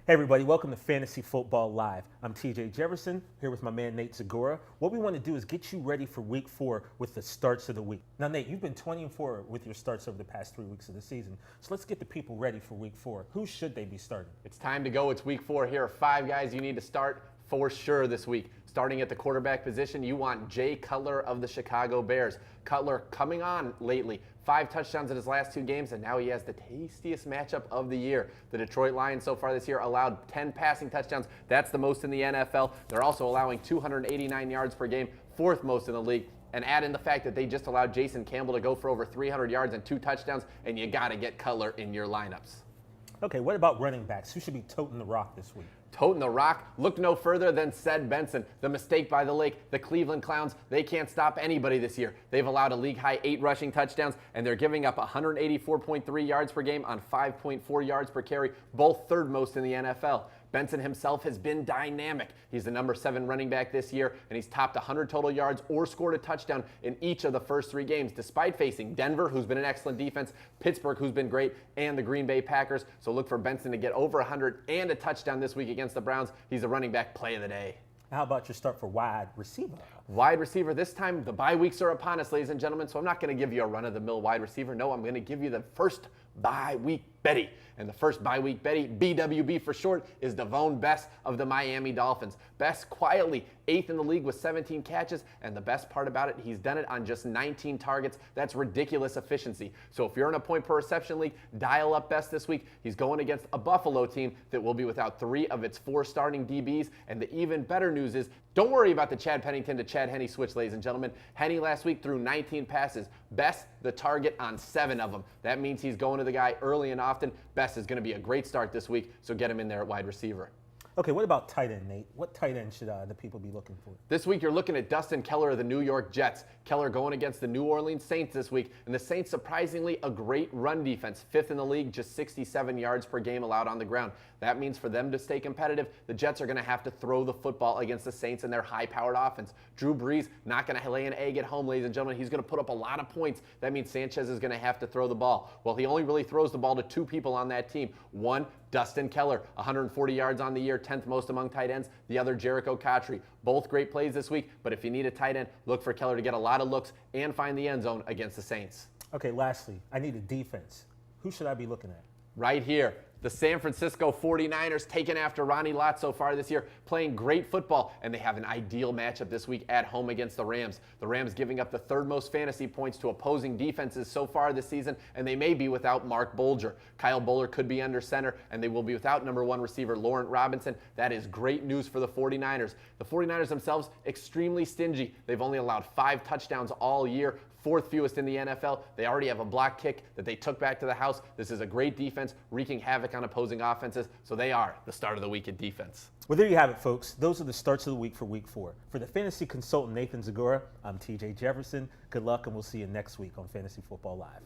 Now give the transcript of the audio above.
Hey everybody, welcome to Fantasy Football Live. I'm TJ Jefferson, here with my man Nate Zagora. What we want to do is get you ready for week 4 with the starts of the week. Now Nate, you've been 20-4 with your starts over the past 3 weeks of the season. So let's get the people ready for week 4. Who should they be starting? It's time to go. It's week 4. Here are 5 guys you need to start for sure this week. Starting at the quarterback position, you want Jay Cutler of the Chicago Bears. Cutler coming on lately. 5 touchdowns in his last 2 games, and now he has the tastiest matchup of the year. The Detroit Lions so far this year allowed 10 passing touchdowns. That's the most in the NFL. They're also allowing 289 yards per game, 4th most in the league. And add in the fact that they just allowed Jason Campbell to go for over 300 yards and 2 touchdowns, and you got to get Cutler in your lineups. Okay, what about running backs? Who should be toting the rock this week? Toting the rock, look no further than Ced Benson, the mistake by the lake, the Cleveland Clowns. They can't stop anybody this year. They've allowed a league-high 8 rushing touchdowns, and they're giving up 184.3 yards per game on 5.4 yards per carry, both 3rd most in the NFL. Benson himself has been dynamic. He's the number 7 running back this year, and he's topped 100 total yards or scored a touchdown in each of the first 3 games, despite facing Denver, who's been an excellent defense, Pittsburgh, who's been great, and the Green Bay Packers. So look for Benson to get over 100 and a touchdown this week against the Browns. He's the running back play of the day. How about your start for wide receiver? Wide receiver, this time the bye weeks are upon us, ladies and gentlemen, so I'm not going to give you a run-of-the-mill wide receiver. No, I'm going to give you the first bye week Betty. And the first bye week Betty, BWB for short, is Devon Best of the Miami Dolphins. Best quietly 8th in the league with 17 catches, and the best part about it, he's done it on just 19 targets. That's ridiculous efficiency. So if you're in a point per reception league, dial up Best this week. He's going against a Buffalo team that will be without 3 of its 4 starting DBs, and the even better news is, don't worry about the Chad Pennington to Chad Henne switch, ladies and gentlemen. Henne last week threw 19 passes. Best the target on 7 of them. That means he's going to the guy early and often. Best is going to be a great start this week, so get him in there at wide receiver. Okay, what about tight end, Nate? What tight end should the people be looking for? This week, you're looking at Dustin Keller of the New York Jets. Keller going against the New Orleans Saints this week, and the Saints, surprisingly, a great run defense. 5th in the league, just 67 yards per game allowed on the ground. That means for them to stay competitive, the Jets are going to have to throw the football against the Saints and their high-powered offense. Drew Brees not going to lay an egg at home, ladies and gentlemen. He's going to put up a lot of points. That means Sanchez is going to have to throw the ball. Well, he only really throws the ball to 2 people on that team. One, Dustin Keller, 140 yards on the year, 10th most among tight ends. The other, Jericho Cotchery. Both great plays this week, but if you need a tight end, look for Keller to get a lot of looks and find the end zone against the Saints. Okay, lastly, I need a defense. Who should I be looking at? Right here. The San Francisco 49ers taken after Ronnie Lott so far this year, playing great football, and they have an ideal matchup this week at home against the Rams. The Rams giving up the 3rd most fantasy points to opposing defenses so far this season, and they may be without Mark Bolger. Kyle Bowler could be under center, and they will be without number 1 receiver Laurent Robinson. That is great news for the 49ers. The 49ers themselves, extremely stingy. They've only allowed 5 touchdowns all year. 4th fewest in the NFL. They already have a block kick that they took back to the house. This is a great defense, wreaking havoc on opposing offenses, so they are the start of the week at defense. Well, there you have it, folks. Those are the starts of the week for week 4. For the fantasy consultant Nathan Zagora, I'm TJ Jefferson. Good luck, and we'll see you next week on Fantasy Football Live.